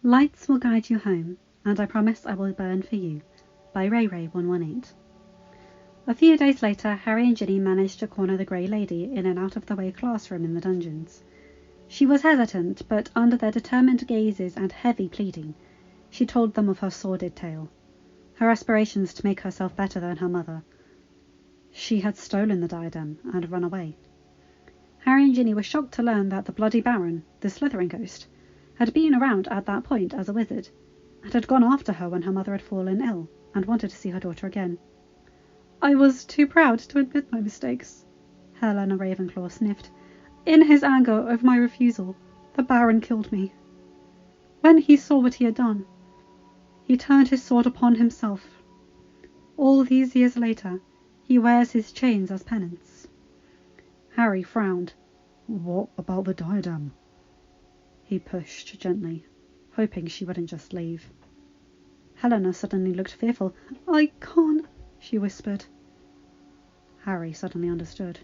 Lights will guide you home, and I promise I will burn for you, by rayrae118. A few days later, Harry and Ginny managed to corner the Grey Lady in an out-of-the-way classroom in the dungeons. She was hesitant, but under their determined gazes and heavy pleading, she told them of her sordid tale, her aspirations to make herself better than her mother. She had stolen the diadem and run away. Harry and Ginny were shocked to learn that the Bloody Baron, the Slytherin ghost, had been around at that point as a wizard, and had gone after her when her mother had fallen ill and wanted to see her daughter again. "I was too proud to admit my mistakes," Helena Ravenclaw sniffed. "In his anger over my refusal, the Baron killed me. When he saw what he had done, he turned his sword upon himself. All these years later, he wears his chains as penance." Harry frowned. "What about the diadem?" He pushed gently, hoping she wouldn't just leave. Helena suddenly looked fearful. "I can't," she whispered. Harry suddenly understood.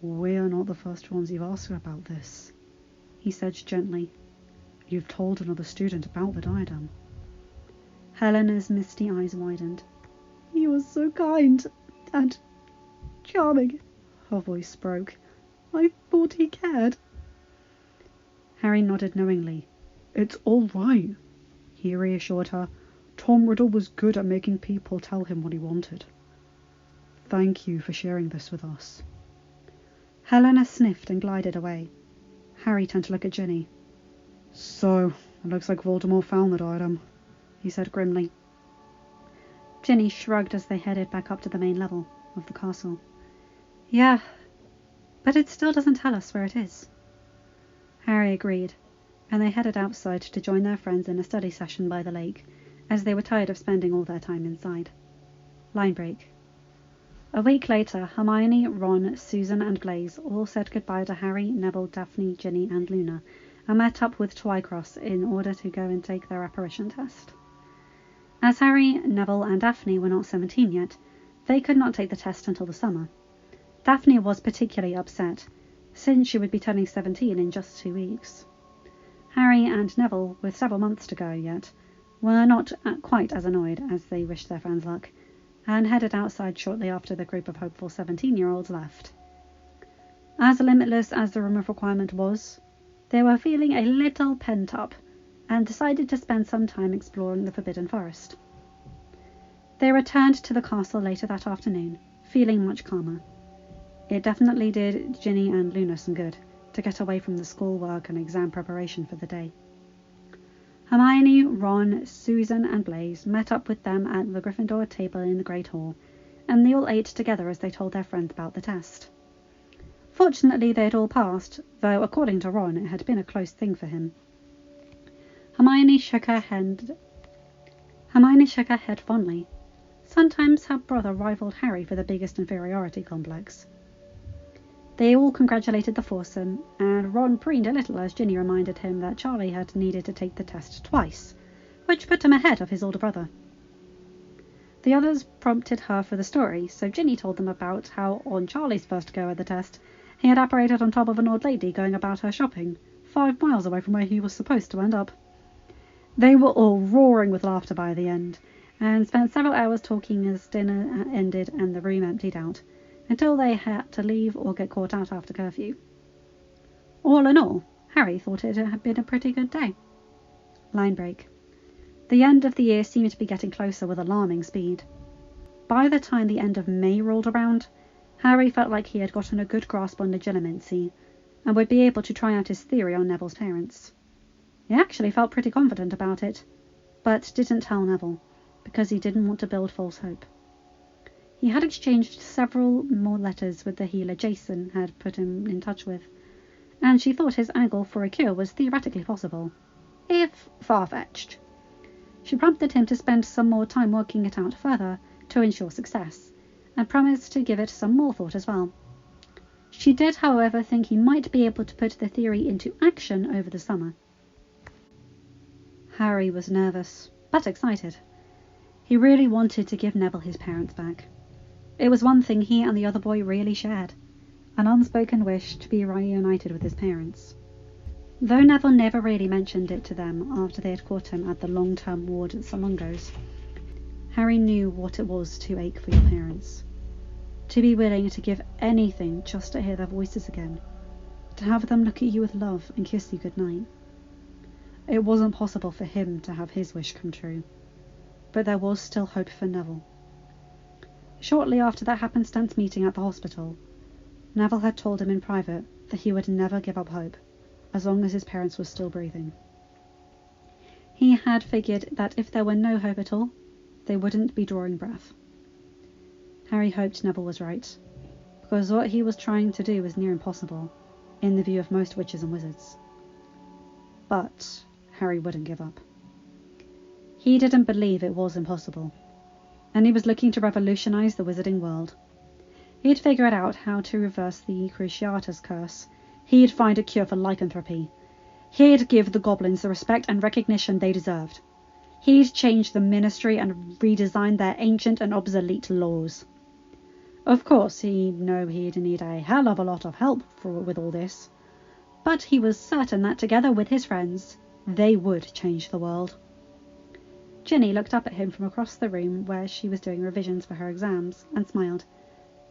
"We're not the first ones you've asked her about this," he said gently. "You've told another student about the diadem." Helena's misty eyes widened. "He was so kind and charming." Her voice broke. "I thought he cared." Harry nodded knowingly. "It's all right," he reassured her. "Tom Riddle was good at making people tell him what he wanted. Thank you for sharing this with us." Helena sniffed and glided away. Harry turned to look at Ginny. "So, it looks like Voldemort found the diadem," he said grimly. Ginny shrugged as they headed back up to the main level of the castle. "Yeah, but it still doesn't tell us where it is." Harry agreed, and they headed outside to join their friends in a study session by the lake, as they were tired of spending all their time inside. Line break. A week later, Hermione, Ron, Susan and Blaise all said goodbye to Harry, Neville, Daphne, Ginny and Luna, and met up with Twycross in order to go and take their apparition test. As Harry, Neville and Daphne were not 17 yet, they could not take the test until the summer. Daphne was particularly upset, since she would be turning 17 in just 2 weeks. Harry and Neville, with several months to go yet, were not quite as annoyed as they wished their friends luck, and headed outside shortly after the group of hopeful 17-year-olds left. As limitless as the room of requirement was, they were feeling a little pent up, and decided to spend some time exploring the Forbidden Forest. They returned to the castle later that afternoon, feeling much calmer. It definitely did Ginny and Luna some good to get away from the schoolwork and exam preparation for the day. Hermione, Ron, Susan and Blaise met up with them at the Gryffindor table in the Great Hall, and they all ate together as they told their friends about the test. Fortunately, they had all passed, though according to Ron it had been a close thing for him. Hermione shook her head fondly. Sometimes her brother rivaled Harry for the biggest inferiority complex. They all congratulated the foursome, and Ron preened a little as Ginny reminded him that Charlie had needed to take the test twice, which put him ahead of his older brother. The others prompted her for the story, so Ginny told them about how on Charlie's first go at the test, he had apparated on top of an old lady going about her shopping, 5 miles away from where he was supposed to end up. They were all roaring with laughter by the end, and spent several hours talking as dinner ended and the room emptied out, until they had to leave or get caught out after curfew. All in all, Harry thought it had been a pretty good day. Line break. The end of the year seemed to be getting closer with alarming speed. By the time the end of May rolled around, Harry felt like he had gotten a good grasp on legitimacy, and would be able to try out his theory on Neville's parents. He actually felt pretty confident about it, but didn't tell Neville, because he didn't want to build false hope. He had exchanged several more letters with the healer Jason had put him in touch with, and she thought his angle for a cure was theoretically possible, if far-fetched. She prompted him to spend some more time working it out further to ensure success, and promised to give it some more thought as well. She did, however, think he might be able to put the theory into action over the summer. Harry was nervous, but excited. He really wanted to give Neville his parents back. It was one thing he and the other boy really shared, an unspoken wish to be reunited with his parents. Though Neville never really mentioned it to them after they had caught him at the long-term ward at Salongo's, Harry knew what it was to ache for your parents. To be willing to give anything just to hear their voices again. To have them look at you with love and kiss you goodnight. It wasn't possible for him to have his wish come true. But there was still hope for Neville. Shortly after that happenstance meeting at the hospital, Neville had told him in private that he would never give up hope, as long as his parents were still breathing. He had figured that if there were no hope at all, they wouldn't be drawing breath. Harry hoped Neville was right, because what he was trying to do was near impossible, in the view of most witches and wizards. But Harry wouldn't give up. He didn't believe it was impossible, and he was looking to revolutionize the wizarding world. He'd figured out how to reverse the Cruciatus curse. He'd find a cure for lycanthropy. He'd give the goblins the respect and recognition they deserved. He'd change the ministry and redesign their ancient and obsolete laws. Of course, he knew he'd need a hell of a lot of help with all this, but he was certain that together with his friends, they would change the world. Ginny looked up at him from across the room where she was doing revisions for her exams, and smiled.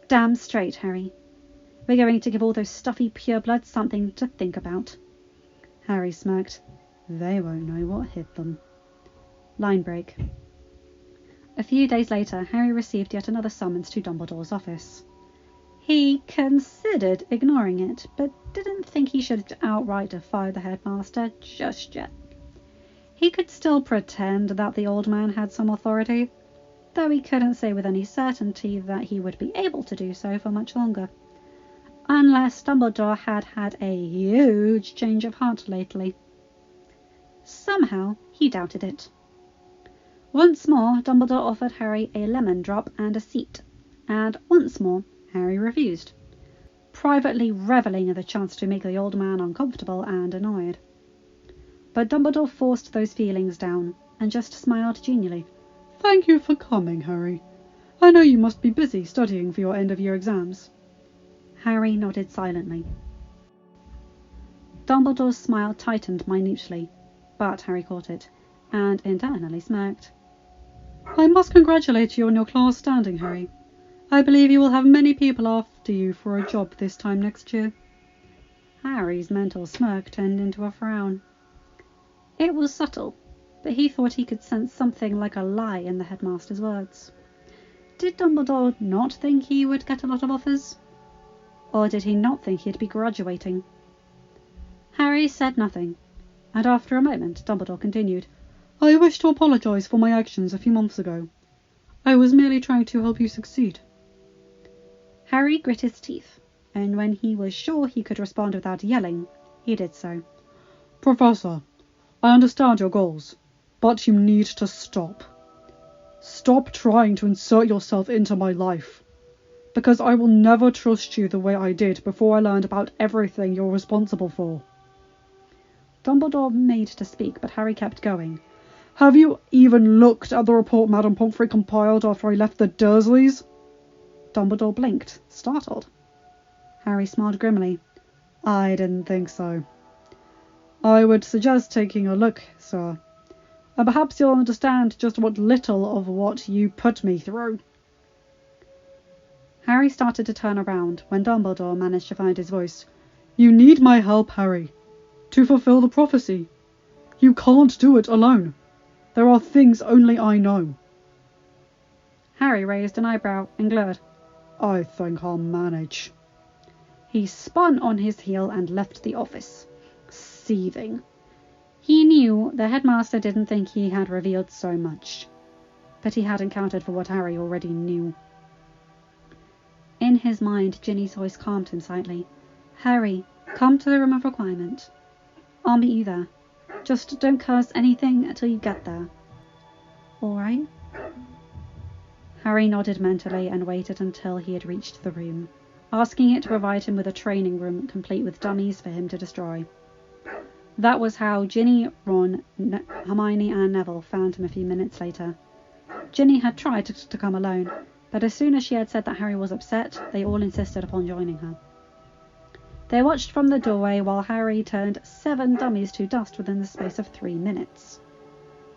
Damn straight, Harry. We're going to give all those stuffy purebloods something to think about. Harry smirked. They won't know what hit them. Line break. A few days later, Harry received yet another summons to Dumbledore's office. He considered ignoring it, but didn't think he should outright defy the headmaster just yet. He could still pretend that the old man had some authority, though he couldn't say with any certainty that he would be able to do so for much longer, unless Dumbledore had had a huge change of heart lately. Somehow he doubted it. Once more, Dumbledore offered Harry a lemon drop and a seat, and once more Harry refused, privately revelling in the chance to make the old man uncomfortable and annoyed. But Dumbledore forced those feelings down and just smiled genially. Thank you for coming, Harry. I know you must be busy studying for your end-of-year exams. Harry nodded silently. Dumbledore's smile tightened minutely, but Harry caught it, and internally smirked. I must congratulate you on your class standing, Harry. I believe you will have many people after you for a job this time next year. Harry's mental smirk turned into a frown. It was subtle, but he thought he could sense something like a lie in the headmaster's words. Did Dumbledore not think he would get a lot of offers? Or did he not think he'd be graduating? Harry said nothing, and after a moment Dumbledore continued. I wish to apologize for my actions a few months ago. I was merely trying to help you succeed. Harry grit his teeth, and when he was sure he could respond without yelling, he did so. Professor, I understand your goals, but you need to stop. Stop trying to insert yourself into my life, because I will never trust you the way I did before I learned about everything you're responsible for. Dumbledore made to speak, but Harry kept going. Have you even looked at the report Madame Pomfrey compiled after I left the Dursleys? Dumbledore blinked, startled. Harry smiled grimly. I didn't think so. I would suggest taking a look, sir, and perhaps you'll understand just what little of what you put me through. Harry started to turn around when Dumbledore managed to find his voice. You need my help, Harry, to fulfill the prophecy. You can't do it alone. There are things only I know. Harry raised an eyebrow and glared. I think I'll manage. He spun on his heel and left the office, seething. He knew the headmaster didn't think he had revealed so much, but he hadn't counted for what Harry already knew. In his mind, Ginny's voice calmed him slightly. Harry, come to the room of requirement. I'll meet you there. Just don't curse anything until you get there. All right? Harry nodded mentally and waited until he had reached the room, asking it to provide him with a training room complete with dummies for him to destroy. That was how Ginny, Ron, Hermione and Neville found him a few minutes later. Ginny had tried to come alone, but as soon as she had said that Harry was upset, they all insisted upon joining her. They watched from the doorway while Harry turned 7 dummies to dust within the space of 3 minutes.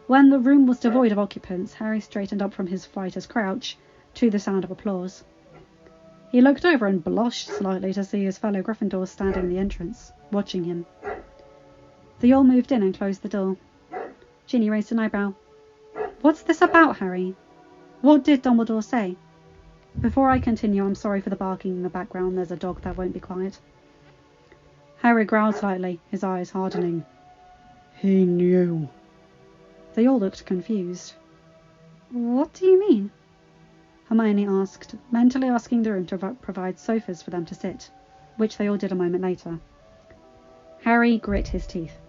When the room was devoid of occupants, Harry straightened up from his fighter's crouch to the sound of applause. He looked over and blushed slightly to see his fellow Gryffindors standing in the entrance, watching him. They all moved in and closed the door. Ginny raised an eyebrow. "What's this about, Harry? What did Dumbledore say?" "Before I continue, I'm sorry for the barking in the background. There's a dog that won't be quiet." Harry growled slightly, his eyes hardening. "He knew." They all looked confused. "What do you mean?" Hermione asked, mentally asking the room to provide sofas for them to sit, which they all did a moment later. Harry grit his teeth.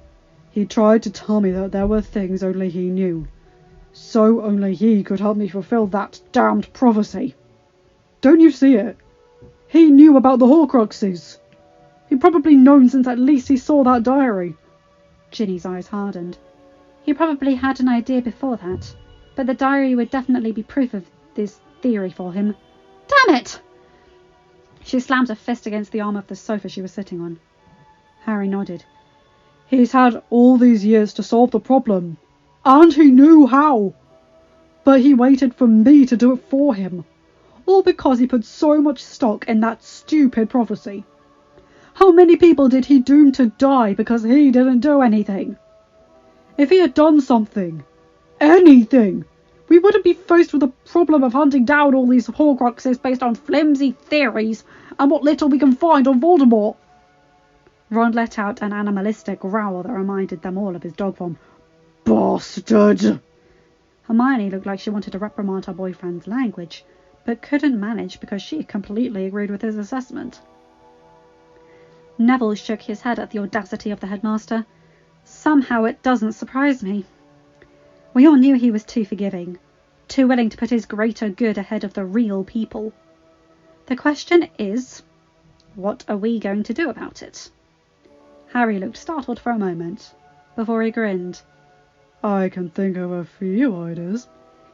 "He tried to tell me that there were things only he knew. So only he could help me fulfill that damned prophecy. Don't you see it? He knew about the Horcruxes. He'd probably known since at least he saw that diary." Ginny's eyes hardened. "He probably had an idea before that, but the diary would definitely be proof of this theory for him. Damn it!" She slammed a fist against the arm of the sofa she was sitting on. Harry nodded. "He's had all these years to solve the problem, and he knew how. But he waited for me to do it for him, all because he put so much stock in that stupid prophecy. How many people did he doom to die because he didn't do anything? If he had done something, anything, we wouldn't be faced with the problem of hunting down all these Horcruxes based on flimsy theories and what little we can find on Voldemort." Ron let out an animalistic growl that reminded them all of his dog form. "Bastard!" Hermione looked like she wanted to reprimand her boyfriend's language, but couldn't manage because she completely agreed with his assessment. Neville shook his head at the audacity of the headmaster. "Somehow it doesn't surprise me. We all knew he was too forgiving, too willing to put his greater good ahead of the real people. The question is, what are we going to do about it?" Harry looked startled for a moment, before he grinned. "I can think of a few ideas,"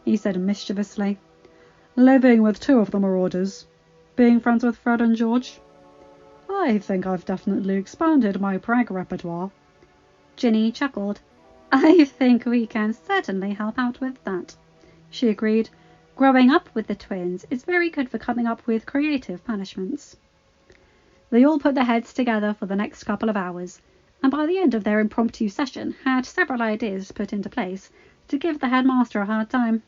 he said mischievously. "Living with 2 of the Marauders, being friends with Fred and George. I think I've definitely expanded my prank repertoire." Ginny chuckled. "I think we can certainly help out with that," she agreed. "Growing up with the twins is very good for coming up with creative punishments." They all put their heads together for the next couple of hours, and by the end of their impromptu session had several ideas put into place to give the headmaster a hard time.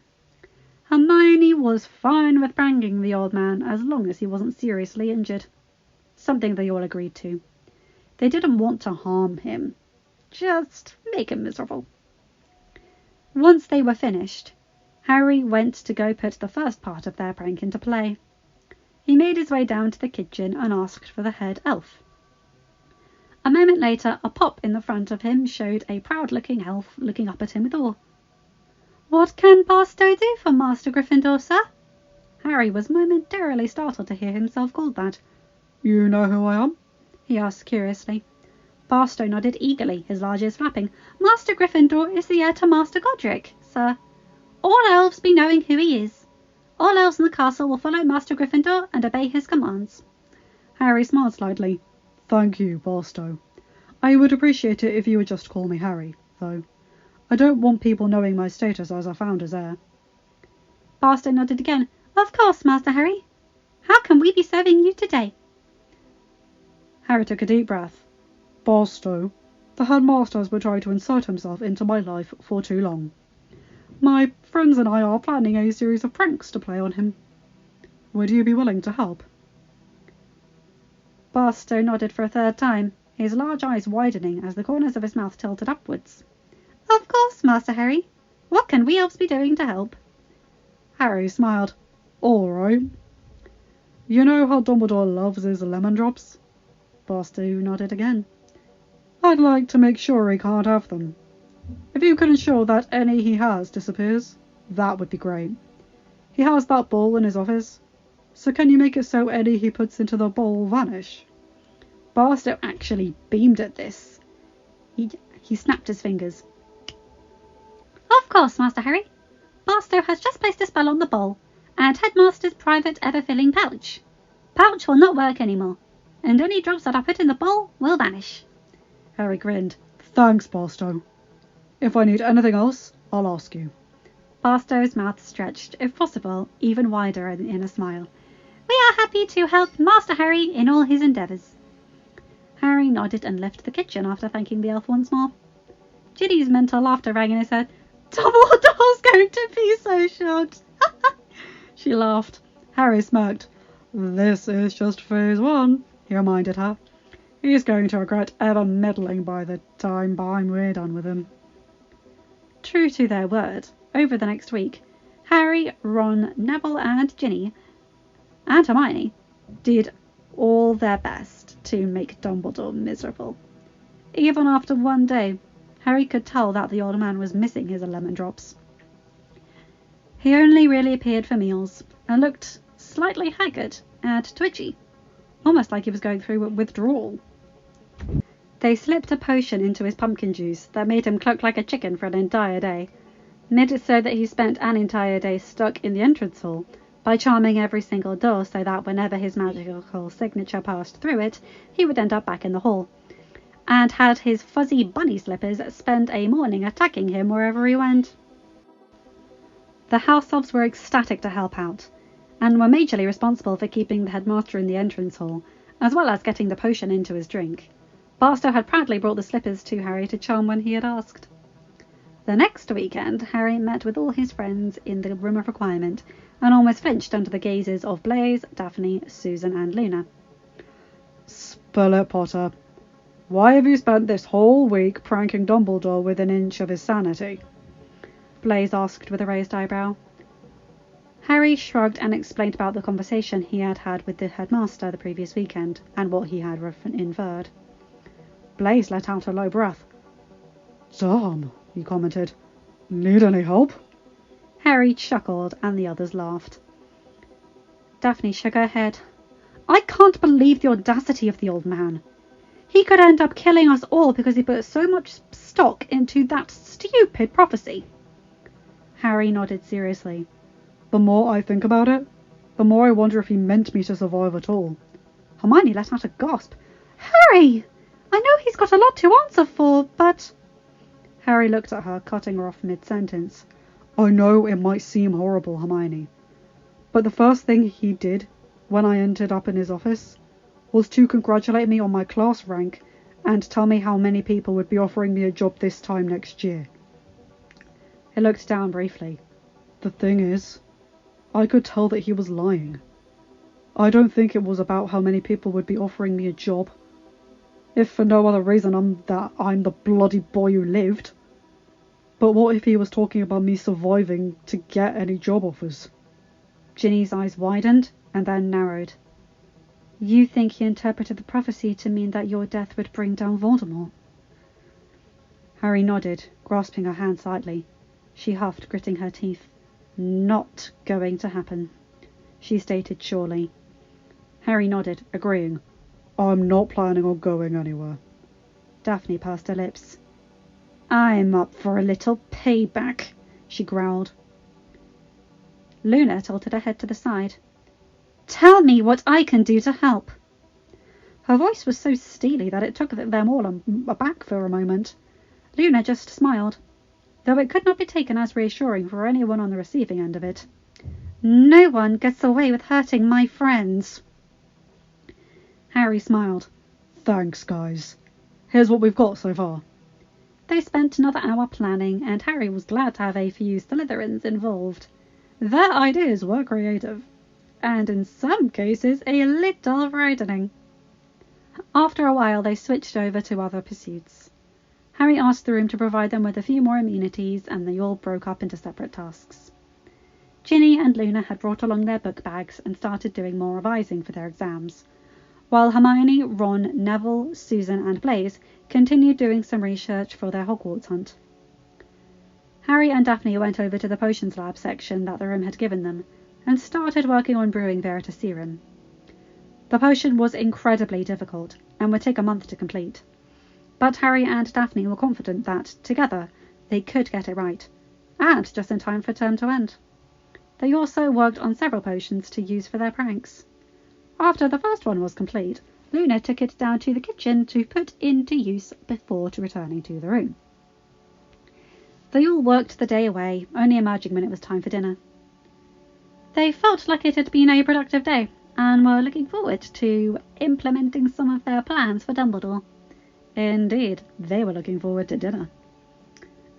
Hermione was fine with pranking the old man as long as he wasn't seriously injured, something they all agreed to. They didn't want to harm him, just make him miserable. Once they were finished, Harry went to go put the first part of their prank into play. He made his way down to the kitchen and asked for the head elf. A moment later, a pop in the front of him showed a proud-looking elf looking up at him with awe. "What can Barstow do for Master Gryffindor, sir?" Harry was momentarily startled to hear himself called that. "You know who I am?" he asked curiously. Barstow nodded eagerly, his large ears flapping. "Master Gryffindor is the heir to Master Godric, sir. All elves be knowing who he is. All elves in the castle will follow Master Gryffindor and obey his commands." Harry smiled slightly. "Thank you, Barstow. I would appreciate it if you would just call me Harry, though. I don't want people knowing my status as a Founder's heir." Barstow nodded again. "Of course, Master Harry. How can we be serving you today?" Harry took a deep breath. "Barstow, the headmaster has been trying to insert himself into my life for too long. My friends and I are planning a series of pranks to play on him. Would you be willing to help?" Barstow nodded for a third time, his large eyes widening as the corners of his mouth tilted upwards. "Of course, Master Harry. What can we elves be doing to help?" Harry smiled. "All right. You know how Dumbledore loves his lemon drops?" Barstow nodded again. "I'd like to make sure he can't have them. If you could ensure that any he has disappears, that would be great. He has that bowl in his office, so can you make it so any he puts into the bowl vanish?" Barstow actually beamed at this. He snapped his fingers. "Of course, Master Harry. Barstow has just placed a spell on the bowl and Headmaster's private ever-filling pouch. Pouch will not work anymore. and any drops that I put in the bowl will vanish. Harry grinned. Thanks, Barstow. If I need anything else, I'll ask you. Barstow's mouth stretched, if possible, even wider in a smile. We are happy to help Master Harry in all his endeavours. Harry nodded and left the kitchen after thanking the elf once more. Ginny's mental laughter rang in his head. Dumbledore's going to be so shocked. She laughed. Harry smirked. This is just phase 1, he reminded her. He's going to regret ever meddling by the time we're done with him. True to their word, over the next week, Harry, Ron, Neville and Ginny and Hermione did all their best to make Dumbledore miserable. Even after one day, Harry could tell that the old man was missing his lemon drops. He only really appeared for meals and looked slightly haggard and twitchy, almost like he was going through withdrawal. They slipped a potion into his pumpkin juice that made him cluck like a chicken for an entire day, made it so that he spent an entire day stuck in the entrance hall by charming every single door so that whenever his magical signature passed through it, he would end up back in the hall, and had his fuzzy bunny slippers spend a morning attacking him wherever he went. The house elves were ecstatic to help out, and were majorly responsible for keeping the headmaster in the entrance hall, as well as getting the potion into his drink. Barstow had proudly brought the slippers to Harry to charm when he had asked. The next weekend, Harry met with all his friends in the Room of Requirement, and almost flinched under the gazes of Blaise, Daphne, Susan and Luna. Spill it, Potter. Why have you spent this whole week pranking Dumbledore with an inch of his sanity? Blaise asked with a raised eyebrow. Harry shrugged and explained about the conversation he had had with the headmaster the previous weekend, and what he had inferred. Blaise let out a low breath. Damn, he commented. Need any help? Harry chuckled and the others laughed. Daphne shook her head. I can't believe the audacity of the old man. He could end up killing us all because he put so much stock into that stupid prophecy. Harry nodded seriously. The more I think about it, the more I wonder if he meant me to survive at all. Hermione let out a gasp. Harry! I know he's got a lot to answer for, but... Harry looked at her, cutting her off mid-sentence. I know it might seem horrible, Hermione, but the first thing he did when I ended up in his office was to congratulate me on my class rank and tell me how many people would be offering me a job this time next year. He looked down briefly. The thing is, I could tell that he was lying. I don't think it was about how many people would be offering me a job, if for no other reason I'm the bloody boy who lived. But what if he was talking about me surviving to get any job offers? Ginny's eyes widened and then narrowed. You think he interpreted the prophecy to mean that your death would bring down Voldemort? Harry nodded, grasping her hand slightly. She huffed, gritting her teeth. Not going to happen, she stated surely. Harry nodded, agreeing. I'm not planning on going anywhere. Daphne pursed her lips. I'm up for a little payback, she growled. Luna tilted her head to the side. Tell me what I can do to help. Her voice was so steely that it took them all aback for a moment. Luna just smiled, though it could not be taken as reassuring for anyone on the receiving end of it. No one gets away with hurting my friends. Harry smiled. Thanks, guys. Here's what we've got so far. They spent another hour planning, and Harry was glad to have a few Slytherins involved. Their ideas were creative, and in some cases a little frightening. After a while they switched over to other pursuits. Harry asked the room to provide them with a few more immunities, and they all broke up into separate tasks. Ginny and Luna had brought along their book bags and started doing more revising for their exams, while Hermione, Ron, Neville, Susan and Blaise continued doing some research for their Hogwarts hunt. Harry and Daphne went over to the potions lab section that the room had given them, and started working on brewing Veritaserum. The potion was incredibly difficult, and would take a month to complete, but Harry and Daphne were confident that, together, they could get it right, and just in time for term to end. They also worked on several potions to use for their pranks. After the first one was complete, Luna took it down to the kitchen to put into use before returning to the room. They all worked the day away, only emerging when it was time for dinner. They felt like it had been a productive day, and were looking forward to implementing some of their plans for Dumbledore. Indeed, they were looking forward to dinner.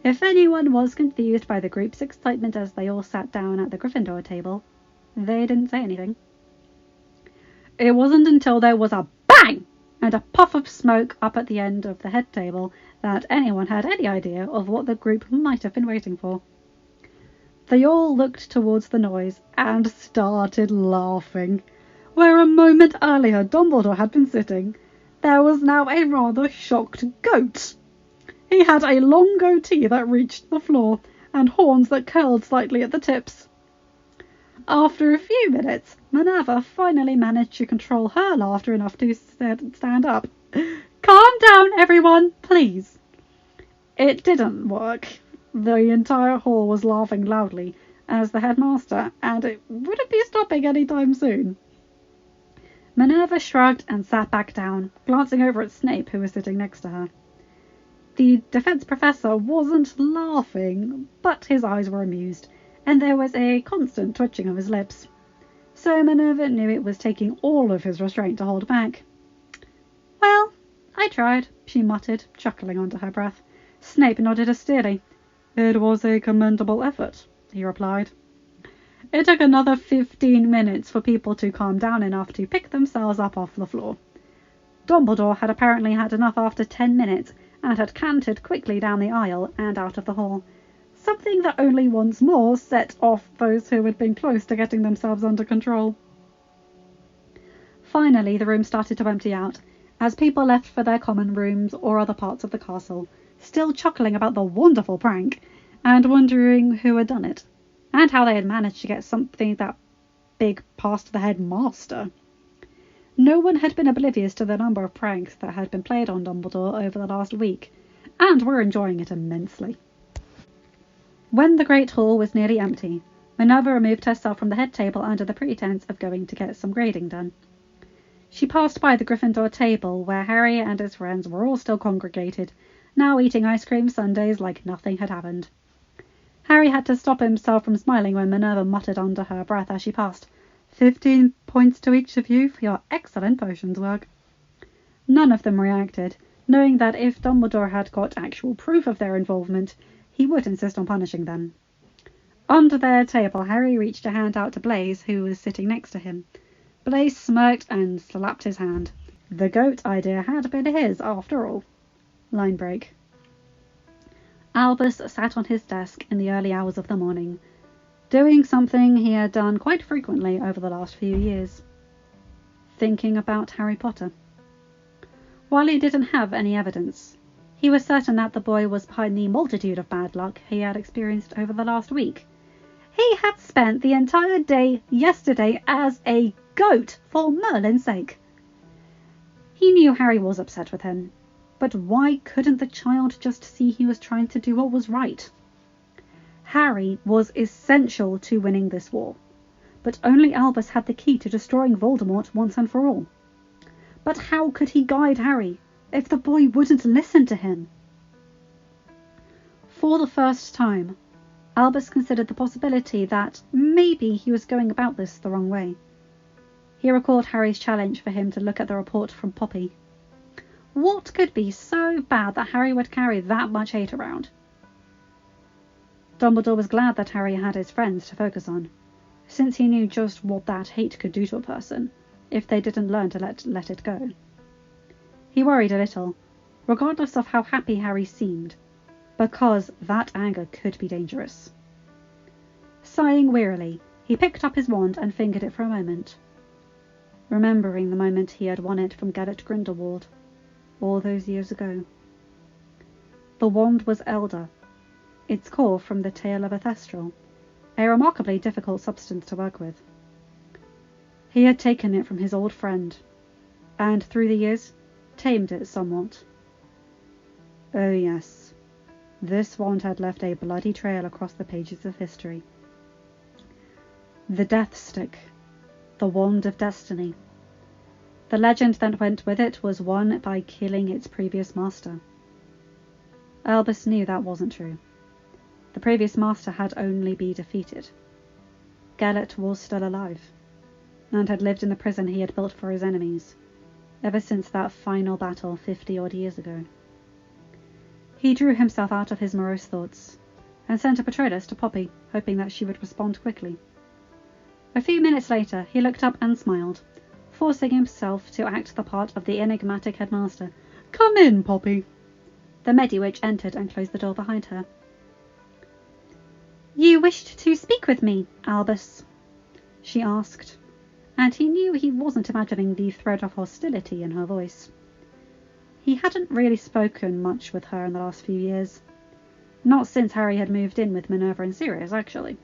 If anyone was confused by the group's excitement as they all sat down at the Gryffindor table, they didn't say anything. It wasn't until there was a bang and a puff of smoke up at the end of the head table that anyone had any idea of what the group might have been waiting for. They all looked towards the noise and started laughing. Where a moment earlier Dumbledore had been sitting, there was now a rather shocked goat. He had a long goatee that reached the floor and horns that curled slightly at the tips. After a few minutes, Minerva finally managed to control her laughter enough to stand up. "Calm down, everyone, please." It didn't work. The entire hall was laughing loudly as the headmaster, and it wouldn't be stopping anytime soon. Minerva shrugged and sat back down, glancing over at Snape, who was sitting next to her. The defense professor wasn't laughing, but his eyes were amused, and there was a constant twitching of his lips. So Minerva knew it was taking all of his restraint to hold back. "Well, I tried," she muttered, chuckling under her breath. Snape nodded austerely. "It was a commendable effort," he replied. It took another 15 minutes for people to calm down enough to pick themselves up off the floor. Dumbledore had apparently had enough after 10 minutes and had cantered quickly down the aisle and out of the hall, something that only once more set off those who had been close to getting themselves under control. Finally, the room started to empty out, as people left for their common rooms or other parts of the castle, still chuckling about the wonderful prank, and wondering who had done it, and how they had managed to get something that big past the headmaster. No one had been oblivious to the number of pranks that had been played on Dumbledore over the last week, and were enjoying it immensely. When the Great Hall was nearly empty, Minerva removed herself from the head table under the pretense of going to get some grading done. She passed by the Gryffindor table, where Harry and his friends were all still congregated, now eating ice cream sundaes like nothing had happened. Harry had to stop himself from smiling when Minerva muttered under her breath as she passed, 15 points to each of you for your excellent potions work." None of them reacted, knowing that if Dumbledore had got actual proof of their involvement, he would insist on punishing them. Under their table, Harry reached a hand out to Blaise, who was sitting next to him. Blaise smirked and slapped his hand. The goat idea had been his, after all. Line break. Albus sat on his desk in the early hours of the morning, doing something he had done quite frequently over the last few years. Thinking about Harry Potter. While he didn't have any evidence, he was certain that the boy was behind the multitude of bad luck he had experienced over the last week. He had spent the entire day yesterday as a goat for Merlin's sake. He knew Harry was upset with him, but why couldn't the child just see he was trying to do what was right? Harry was essential to winning this war, but only Albus had the key to destroying Voldemort once and for all. But how could he guide Harry if the boy wouldn't listen to him? For the first time, Albus considered the possibility that maybe he was going about this the wrong way. He recalled Harry's challenge for him to look at the report from Poppy. What could be so bad that Harry would carry that much hate around? Dumbledore was glad that Harry had his friends to focus on, since he knew just what that hate could do to a person if they didn't learn to let it go. He worried a little, regardless of how happy Harry seemed, because that anger could be dangerous. Sighing wearily, he picked up his wand and fingered it for a moment, remembering the moment he had won it from Gellert Grindelwald all those years ago. The wand was elder, its core from the tail of a thestral, a remarkably difficult substance to work with. He had taken it from his old friend, and through the years, tamed it somewhat. Oh yes, this wand had left a bloody trail across the pages of history. The Death Stick, the Wand of Destiny. The legend that went with it was won by killing its previous master. Albus knew that wasn't true. The previous master had only been defeated. Gelert was still alive, and had lived in the prison he had built for his enemies, ever since that final battle 50-odd years ago. He drew himself out of his morose thoughts, and sent a Patronus to Poppy, hoping that she would respond quickly. A few minutes later, he looked up and smiled, forcing himself to act the part of the enigmatic headmaster. "Come in, Poppy." The Mediwitch entered and closed the door behind her. "You wished to speak with me, Albus?" she asked, and he knew he wasn't imagining the thread of hostility in her voice. He hadn't really spoken much with her in the last few years. Not since Harry had moved in with Minerva and Sirius, actually.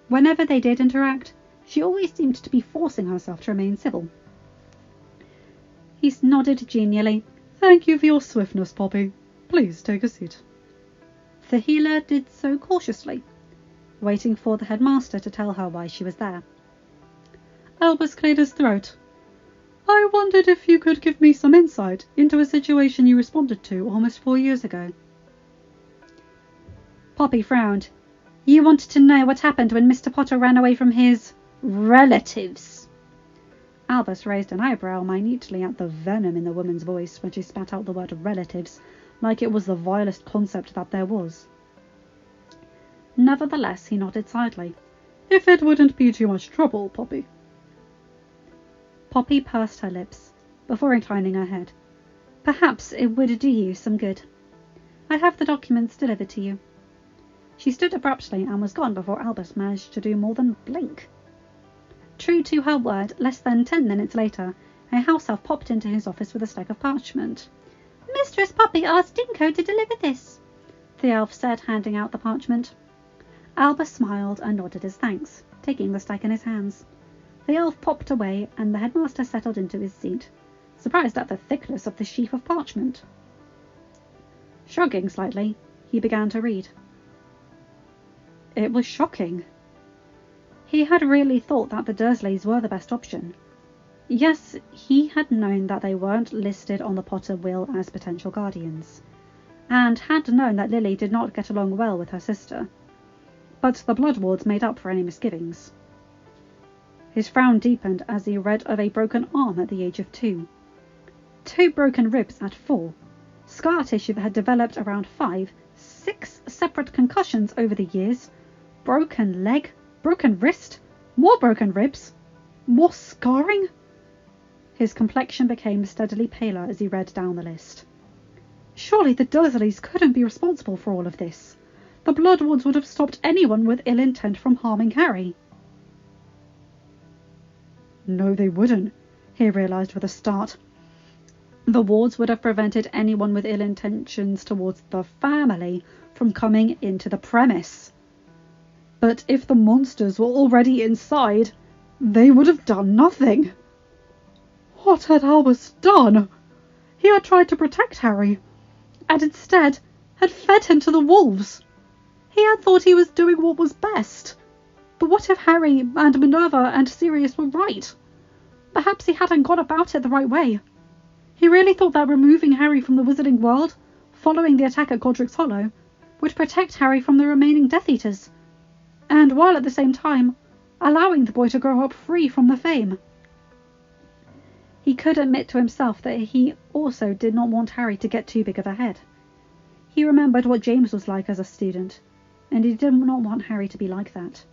Whenever they did interact, she always seemed to be forcing herself to remain civil. He nodded genially. "Thank you for your swiftness, Poppy. Please take a seat." The healer did so cautiously, waiting for the headmaster to tell her why she was there. Albus cleared his throat. "I wondered if you could give me some insight into a situation you responded to almost 4 years ago." Poppy frowned. "You wanted to know what happened when Mr. Potter ran away from his relatives?" Albus raised an eyebrow minutely at the venom in the woman's voice when she spat out the word relatives, like it was the vilest concept that there was. Nevertheless, he nodded slightly. "If it wouldn't be too much trouble, Poppy." Poppy pursed her lips, before inclining her head. "Perhaps it would do you some good. I have the documents delivered to you." She stood abruptly and was gone before Albus managed to do more than blink. True to her word, less than 10 minutes later, a house elf popped into his office with a stack of parchment. "Mistress Poppy asked Dinko to deliver this," the elf said, handing out the parchment. Albus smiled and nodded his thanks, taking the stack in his hands. The elf popped away, and the headmaster settled into his seat, surprised at the thickness of the sheaf of parchment. Shrugging slightly, he began to read. It was shocking. He had really thought that the Dursleys were the best option. Yes, he had known that they weren't listed on the Potter will as potential guardians, and had known that Lily did not get along well with her sister. But the Blood Wards made up for any misgivings. His frown deepened as he read of a broken arm at the age of 2, 2 broken ribs at 4, scar tissue that had developed around 5, 6 separate concussions over the years, broken leg, broken wrist, more broken ribs, more scarring. His complexion became steadily paler as he read down the list. Surely the Dursleys couldn't be responsible for all of this. The Blood Wards would have stopped anyone with ill intent from harming Harry. No, they wouldn't, he realised with a start. The wards would have prevented anyone with ill intentions towards the family from coming into the premise. But if the monsters were already inside, they would have done nothing. What had Albus done? He had tried to protect Harry, and instead had fed him to the wolves. He had thought he was doing what was best. But what if Harry and Minerva and Sirius were right? Perhaps he hadn't gone about it the right way. He really thought that removing Harry from the wizarding world, following the attack at Godric's Hollow, would protect Harry from the remaining Death Eaters, and while at the same time allowing the boy to grow up free from the fame. He could admit to himself that he also did not want Harry to get too big of a head. He remembered what James was like as a student, and he did not want Harry to be like that.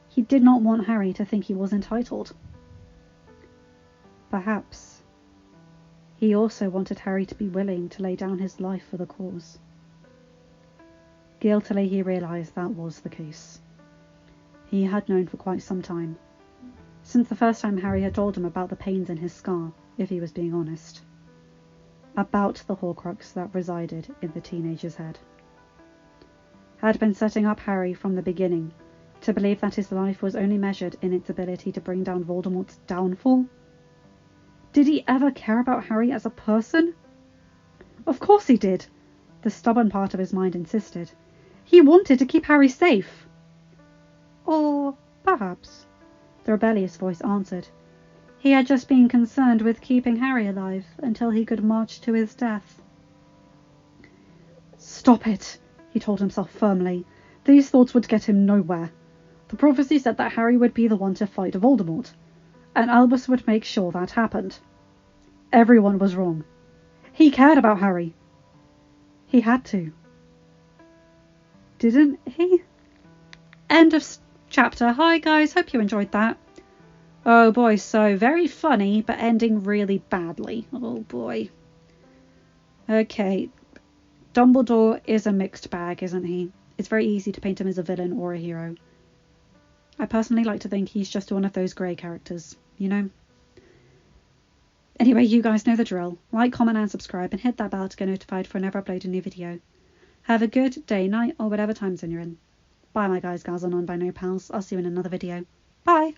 He did not want Harry to think he was entitled. Perhaps he also wanted Harry to be willing to lay down his life for the cause. Guiltily he realised that was the case. He had known for quite some time, since the first time Harry had told him about the pains in his scar, if he was being honest. About the Horcrux that resided in the teenager's head. Had been setting up Harry from the beginning to believe that his life was only measured in its ability to bring down Voldemort's downfall. Did he ever care about Harry as a person? Of course he did, the stubborn part of his mind insisted. He wanted to keep Harry safe. Or perhaps, the rebellious voice answered, He had just been concerned with keeping Harry alive until he could march to his death. Stop it, he told himself firmly. These thoughts would get him nowhere. The prophecy said that Harry would be the one to fight Voldemort, and Albus would make sure that happened. Everyone was wrong. He cared about Harry. He had to. Didn't he? End of chapter. Hi guys, hope you enjoyed that. Oh boy, so very funny, but ending really badly. Oh boy. Okay. Dumbledore is a mixed bag, isn't he? It's very easy to paint him as a villain or a hero. I personally like to think he's just one of those grey characters, you know? Anyway, you guys know the drill. Like, comment and subscribe and hit that bell to get notified for whenever I upload a new video. Have a good day, night or whatever time zone you're in. Bye my guys, gals and non-binary pals. I'll see you in another video. Bye!